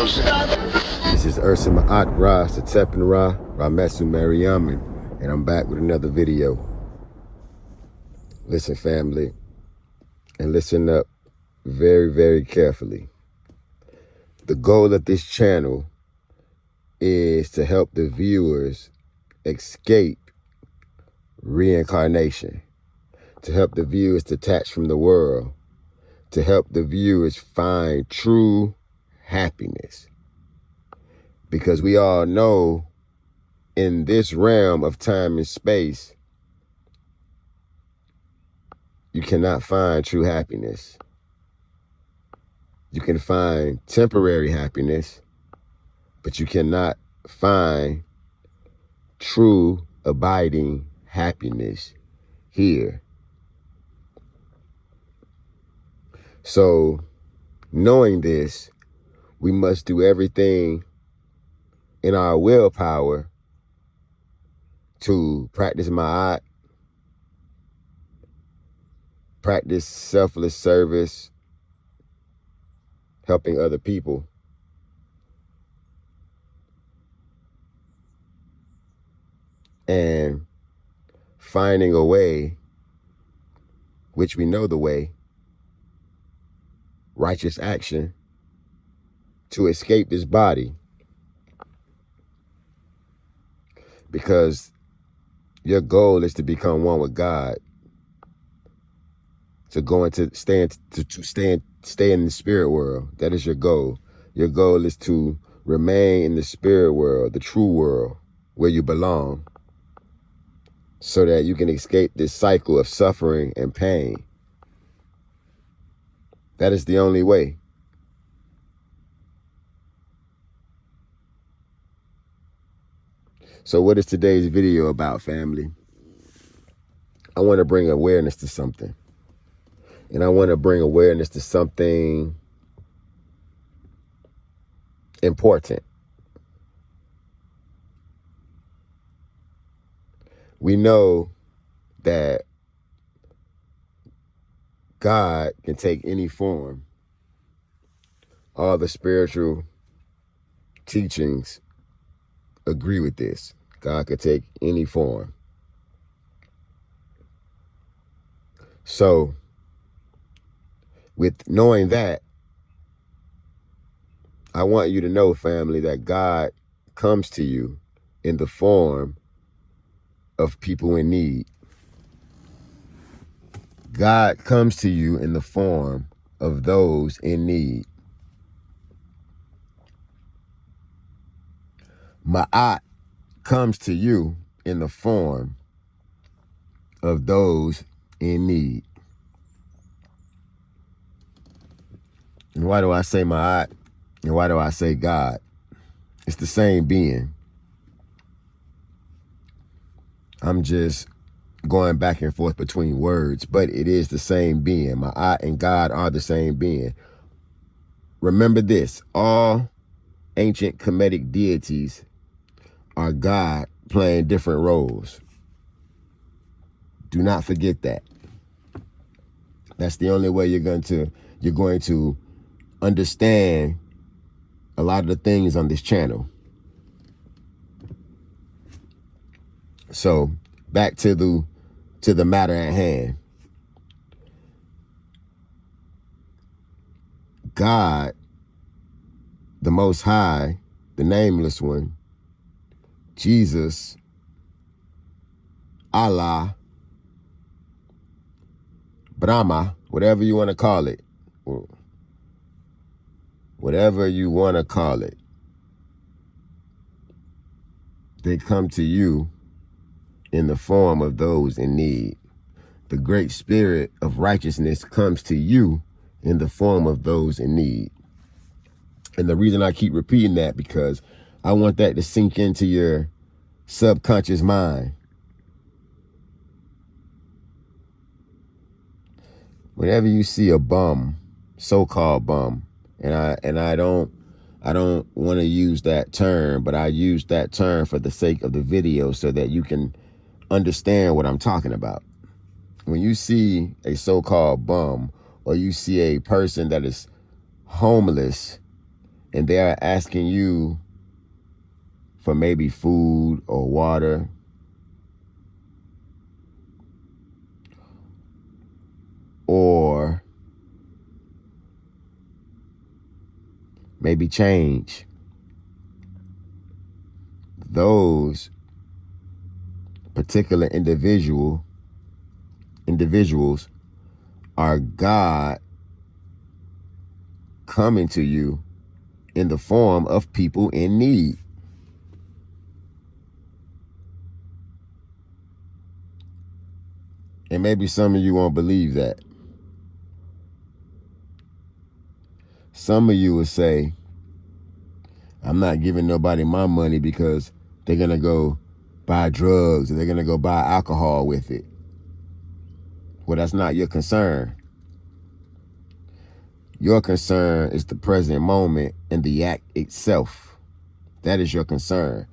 This is Maat Ramessu Meriamun, and I'm back with another video. Listen, family, and listen up very, very carefully. The goal of this channel is to help the viewers escape reincarnation, to help the viewers detach from the world, to help the viewers find true happiness. Because we all know in this realm of time and space, you cannot find true happiness. You can find temporary happiness, but you cannot find true abiding happiness here. So, knowing this, we must do everything in our willpower to practice Maat, practice selfless service, helping other people, and finding a way, which we know the way, righteous action, to escape this body. Because your goal is to become one with God, to go into stay in the spirit world. That is your goal. Your goal is to remain in the spirit world, the true world, where you belong, so that you can escape this cycle of suffering and pain. That is the only way. So what is today's video about, family? I want to bring awareness to something. And I want to bring awareness to something important. We know that God can take any form. All the spiritual teachings agree with this. God could take any form. So, with knowing that, I want you to know, family, that God comes to you in the form of people in need. God comes to you in the form of those in need. Maat comes to you in the form of those in need. And why do I say Maat? And why do I say God? It's the same being. I'm just going back and forth between words, but it is the same being. Maat and God are the same being. Remember this, all ancient Kemetic deities are God playing different roles. Do not forget that. That's the only way you're going to understand a lot of the things on this channel. So back to the matter at hand. God, the Most High, the Nameless One, Jesus, Allah, Brahma, whatever you want to call it, whatever you want to call it, they come to you in the form of those in need. The great spirit of righteousness comes to you in the form of those in need. And the reason I keep repeating that, because I want that to sink into your subconscious mind. Whenever you see a bum, so-called bum, and I don't want to use that term, but I use that term for the sake of the video so that you can understand what I'm talking about. When you see a so-called bum, or you see a person that is homeless and they are asking you for maybe food or water, or maybe change, those particular individuals are God coming to you in the form of people in need. And maybe some of you won't believe that. Some of you will say, I'm not giving nobody my money because they're going to go buy drugs or they're going to go buy alcohol with it. Well, that's not your concern. Your concern is the present moment and the act itself. That is your concern.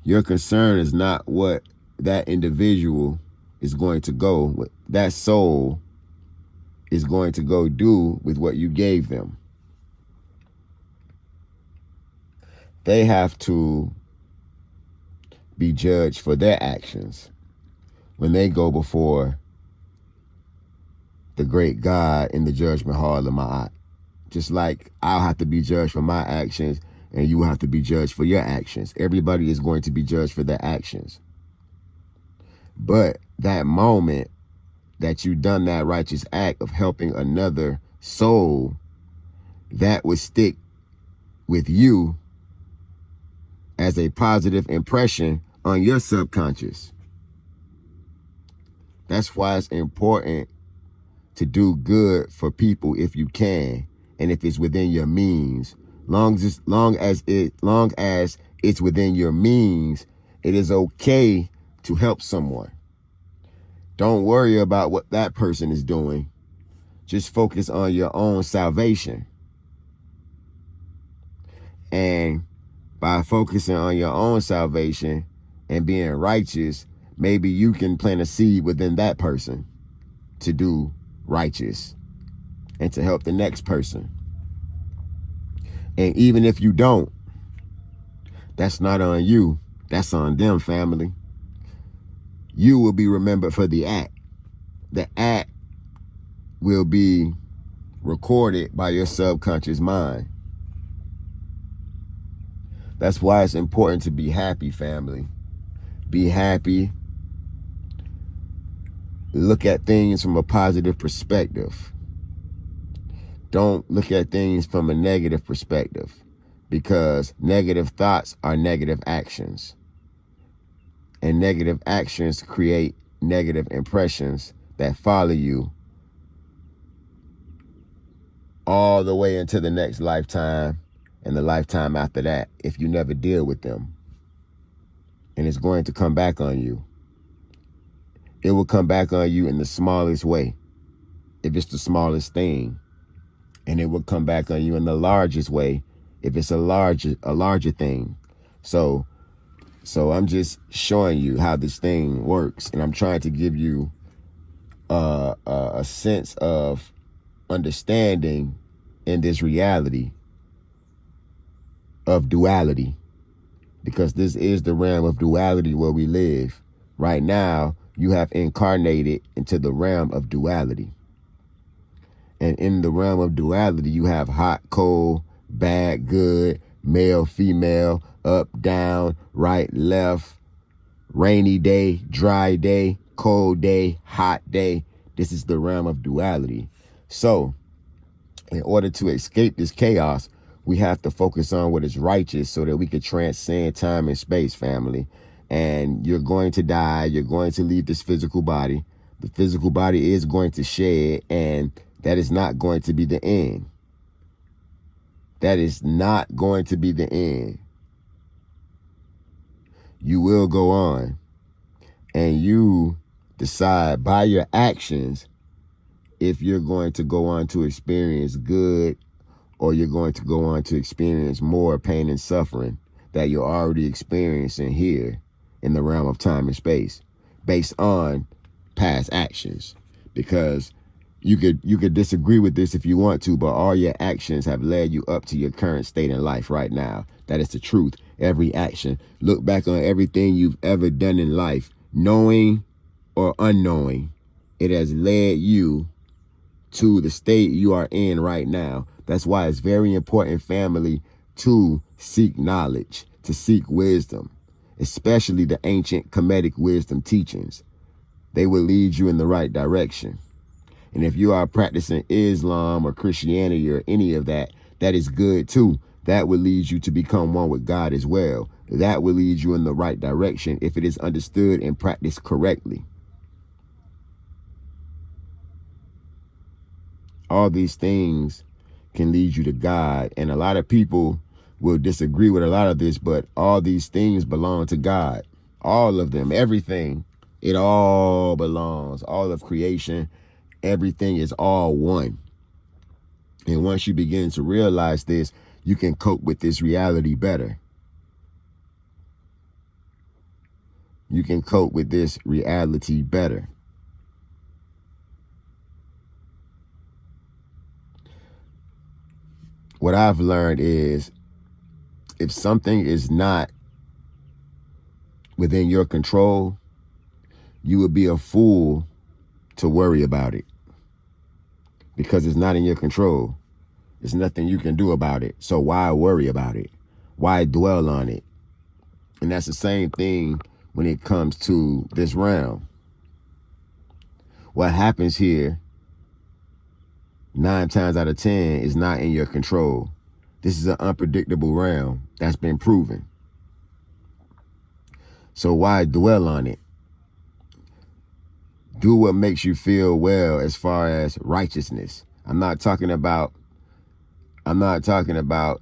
Your concern is not what that individual is going to go, what that soul is going to go do with what you gave them. They have to be judged for their actions when they go before the great God in the judgment hall of Maat. Just like I'll have to be judged for my actions and you have to be judged for your actions. Everybody is going to be judged for their actions. But that moment that you done that righteous act of helping another soul, that would stick with you as a positive impression on your subconscious. That's why it's important to do good for people if you can, and if it's within your means. Long as it's within your means, it is okay to help someone. Don't worry about what that person is doing. Just focus on your own salvation. And by focusing on your own salvation and being righteous, maybe you can plant a seed within that person to do righteous and to help the next person. And even if you don't, that's not on you. That's on them, family. You will be remembered for the act. The act will be recorded by your subconscious mind. That's why it's important to be happy, family. Be happy. Look at things from a positive perspective. Don't look at things from a negative perspective, because negative thoughts are negative actions. And negative actions create negative impressions that follow you all the way into the next lifetime and the lifetime after that if you never deal with them. And it's going to come back on you. It will come back on you in the smallest way, if it's the smallest thing. And it will come back on you in the largest way if it's a larger thing. So I'm just showing you how this thing works, and I'm trying to give you a sense of understanding in this reality of duality, because this is the realm of duality where we live. Right now, you have incarnated into the realm of duality. And in the realm of duality, you have hot, cold, bad, good, male, female, up, down, right, left, rainy day, dry day, cold day, hot day. This is the realm of duality. So in order to escape this chaos, we have to focus on what is righteous so that we can transcend time and space, family. And you're going to die. You're going to leave this physical body. The physical body is going to shed, and that is not going to be the end. That is not going to be the end. You will go on, and you decide by your actions if you're going to go on to experience good, or you're going to go on to experience more pain and suffering that you're already experiencing here in the realm of time and space based on past actions. Because You could disagree with this if you want to, but all your actions have led you up to your current state in life right now. That is the truth. Every action. Look back on everything you've ever done in life, knowing or unknowing. It has led you to the state you are in right now. That's why it's very important, family, to seek knowledge, to seek wisdom, especially the ancient Kemetic wisdom teachings. They will lead you in the right direction. And if you are practicing Islam or Christianity or any of that, that is good too. That will lead you to become one with God as well. That will lead you in the right direction if it is understood and practiced correctly. All these things can lead you to God. And a lot of people will disagree with a lot of this, but all these things belong to God. All of them, everything, it all belongs. All of creation, everything is all one. And once you begin to realize this, you can cope with this reality better. You can cope with this reality better. What I've learned is if something is not within your control, you would be a fool to worry about it because it's not in your control. There's nothing you can do about it. So why worry about it? Why dwell on it? And that's the same thing when it comes to this realm. What happens here 9 times out of 10 is not in your control. This is an unpredictable realm that's been proven. So why dwell on it? Do what makes you feel well as far as righteousness. I'm not talking about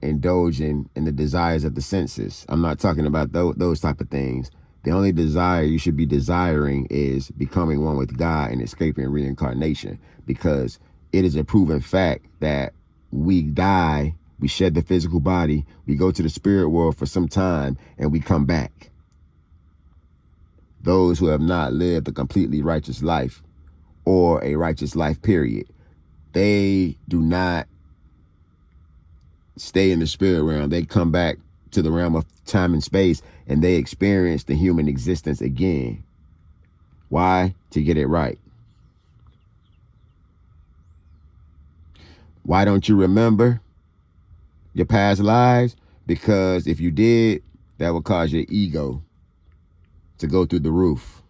indulging in the desires of the senses. I'm not talking about those type of things. The only desire you should be desiring is becoming one with God and escaping reincarnation, because it is a proven fact that we die, we shed the physical body, we go to the spirit world for some time, and we come back. Those who have not lived a completely righteous life or a righteous life period, they do not stay in the spirit realm. They come back to the realm of time and space, and they experience the human existence again. Why? To get it right. Why don't you remember your past lives? Because if you did, that would cause your ego to go through the roof.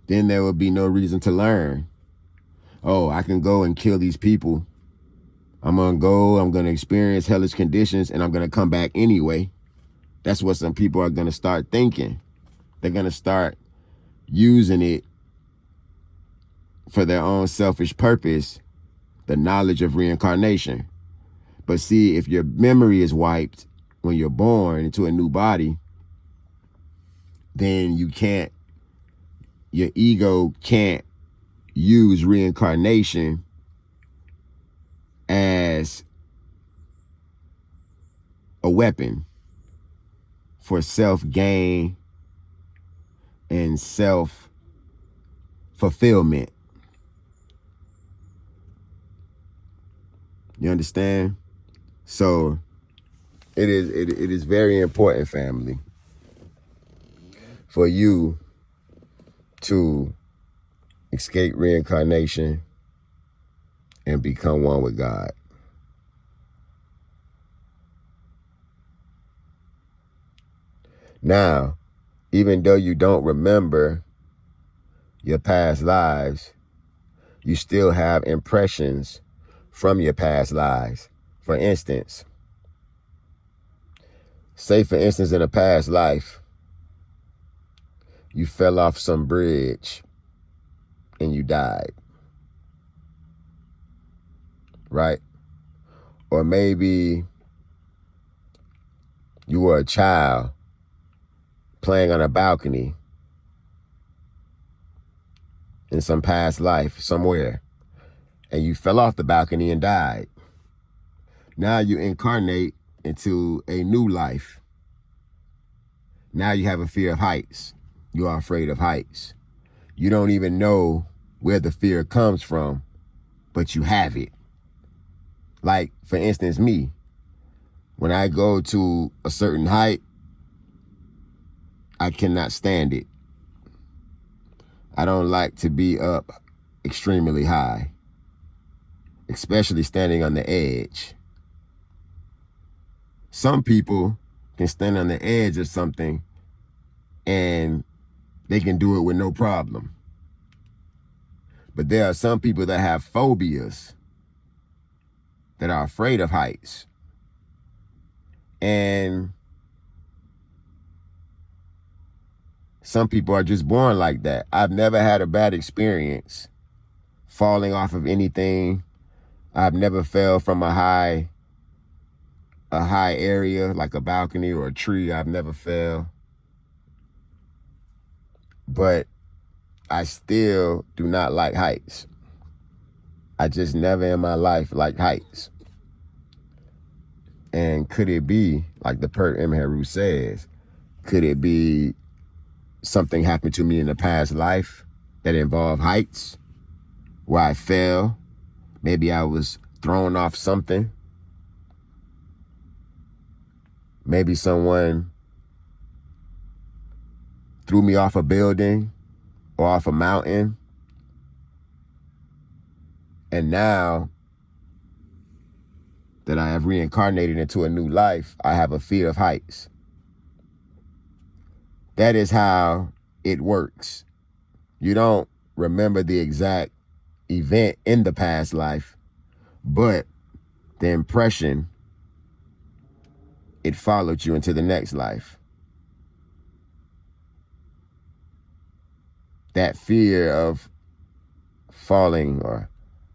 Then there would be no reason to learn. Oh, I can go and kill these people. I'm going to experience hellish conditions, and I'm going to come back anyway. That's what some people are going to start thinking. They're going to start using it for their own selfish purpose, the knowledge of reincarnation. But see, if your memory is wiped when you're born into a new body, then your ego can't use reincarnation as a weapon for self-gain and self-fulfillment. You understand? So it is very important, family, for you to escape reincarnation and become one with God. Now, even though you don't remember your past lives, you still have impressions from your past lives. For instance, say for instance in a past life, you fell off some bridge and you died, right? Or maybe you were a child playing on a balcony in some past life somewhere, and you fell off the balcony and died. Now you incarnate into a new life. Now you have a fear of heights. You are afraid of heights. You don't even know where the fear comes from, but you have it. Like, for instance, me, when I go to a certain height, I cannot stand it. I don't like to be up extremely high, especially standing on the edge. Some people can stand on the edge of something and they can do it with no problem. But there are some people that have phobias, that are afraid of heights. And some people are just born like that. I've never had a bad experience falling off of anything. I've never fell from a high area, like a balcony or a tree. I've never fell. But I still do not like heights. I just never in my life liked heights. And could it be, like the Pert Meriamun says, could it be something happened to me in the past life that involved heights, where I fell? Maybe I was thrown off something. Maybe someone threw me off a building or off a mountain. And now that I have reincarnated into a new life, I have a fear of heights. That is how it works. You don't remember the exact event in the past life, but the impression, it followed you into the next life. That fear of falling or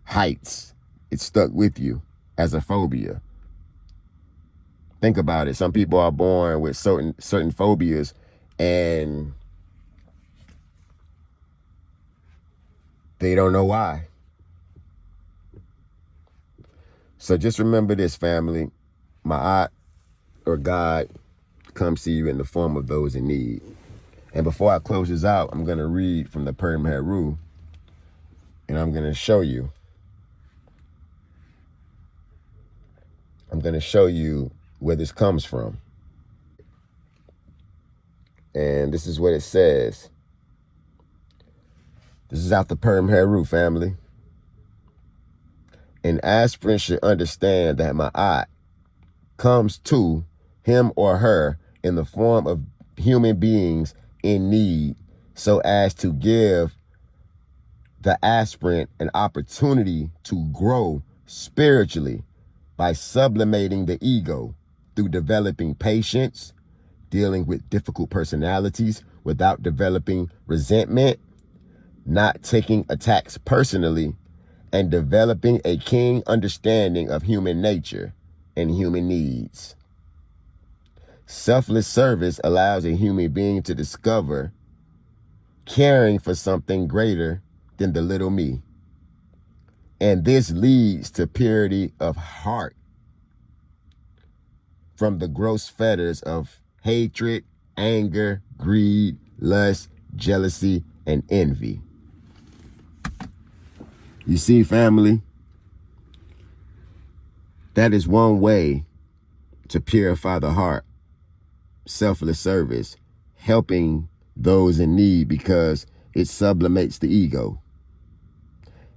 heights, it stuck with you as a phobia. Think about it. Some people are born with certain phobias, and they don't know why. So just remember this, family. Maat, or God, comes to you in the form of those in need. And before I close this out, I'm going to read from the Pert Meriamun, and I'm going to show you. I'm going to show you where this comes from. And this is what it says. This is out the Pert Meriamun, family. An aspirant should understand that Maat comes to him or her in the form of human beings in need, so as to give the aspirant an opportunity to grow spiritually by sublimating the ego through developing patience, dealing with difficult personalities without developing resentment, not taking attacks personally, and developing a keen understanding of human nature and human needs. Selfless service allows a human being to discover caring for something greater than the little me. And this leads to purity of heart from the gross fetters of hatred, anger, greed, lust, jealousy, and envy. You see, family, that is one way to purify the heart. Selfless service, helping those in need, because it sublimates the ego.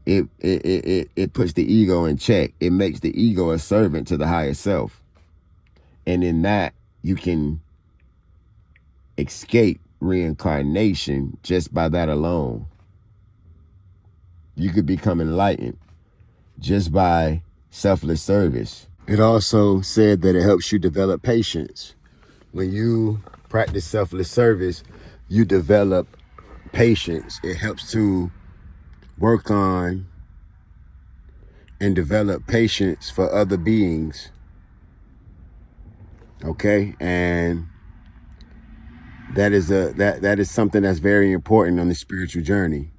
It puts the ego in check. It makes the ego a servant to the higher self. And in that, you can escape reincarnation just by that alone. You could become enlightened just by selfless service. It also said that it helps you develop patience. When you practice selfless service, you develop patience. It helps to work on and develop patience for other beings. Okay? And that is something that's very important on the spiritual journey.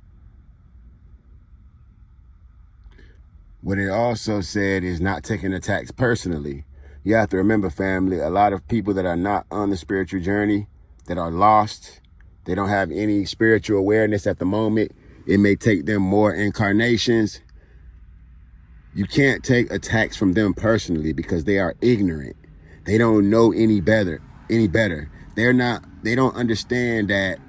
What it also said is not taking attacks personally. You have to remember, family, a lot of people that are not on the spiritual journey, that are lost, they don't have any spiritual awareness at the moment, It may take them more incarnations. You can't take attacks from them personally because they are ignorant. They don't know any better. They don't understand that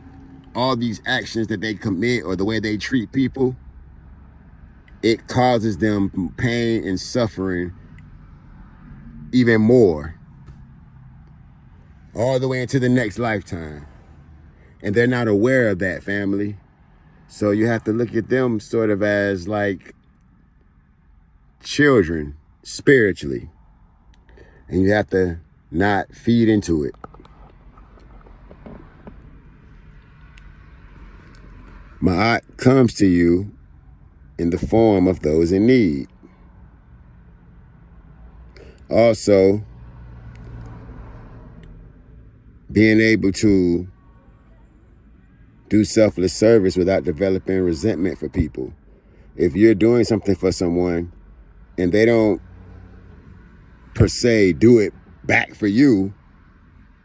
all these actions that they commit or the way they treat people, it causes them pain and suffering even more, all the way into the next lifetime. And they're not aware of that, family. So you have to look at them sort of as like children spiritually. And you have to not feed into it. Maat comes to you in the form of those in need. Also, being able to do selfless service without developing resentment for people. If you're doing something for someone and they don't per se do it back for you,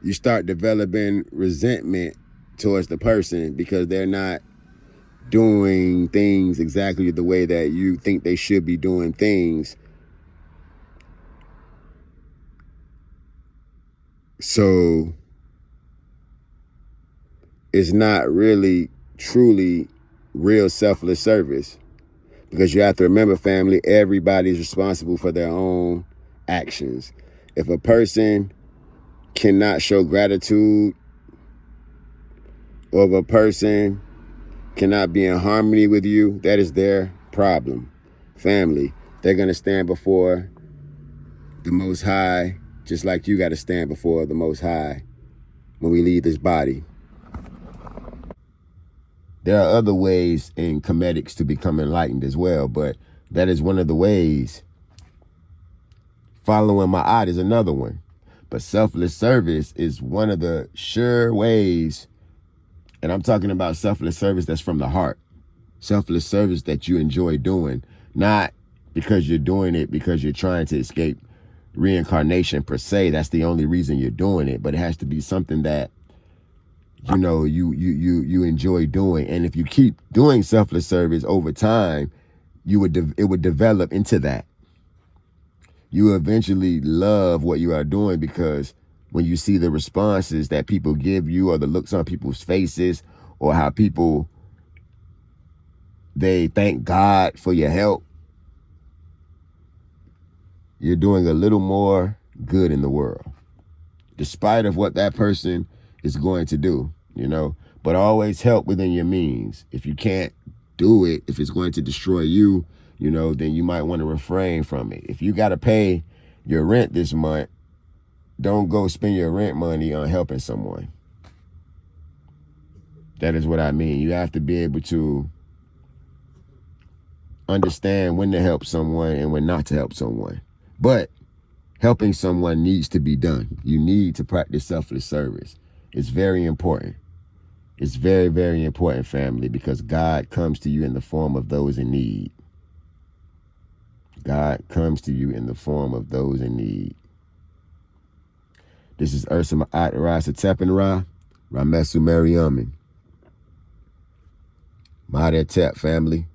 you start developing resentment towards the person because they're not doing things exactly the way that you think they should be doing things. So it's not really truly real selfless service, because you have to remember, family, everybody's responsible for their own actions. If a person cannot show gratitude, or if a person cannot be in harmony with you, that is their problem. Family, they're going to stand before the Most High, just like you got to stand before the Most High when we leave this body. There are other ways in Kemetics to become enlightened as well, but that is one of the ways. Following Maat is another one. But selfless service is one of the sure ways. And I'm talking about selfless service that's from the heart. Selfless service that you enjoy doing. Not because you're doing it because you're trying to escape reincarnation per se. That's the only reason you're doing it. But it has to be something that, you know, you enjoy doing. And if you keep doing selfless service over time, it would develop into that. You eventually love what you are doing, because when you see the responses that people give you, or the looks on people's faces, or how people, they thank God for your help, you're doing a little more good in the world, despite of what that person is going to do, you know. But always help within your means. If you can't do it, if it's going to destroy you, you know, then you might want to refrain from it. If you got to pay your rent this month, don't go spend your rent money on helping someone. That is what I mean. You have to be able to understand when to help someone and when not to help someone. But helping someone needs to be done. You need to practice selfless service. It's very important. It's very, very important, family, because God comes to you in the form of those in need. God comes to you in the form of those in need. This is Ursa Maat Rasa Tepinra, Ramessu Meriamun. Maat Tep, family.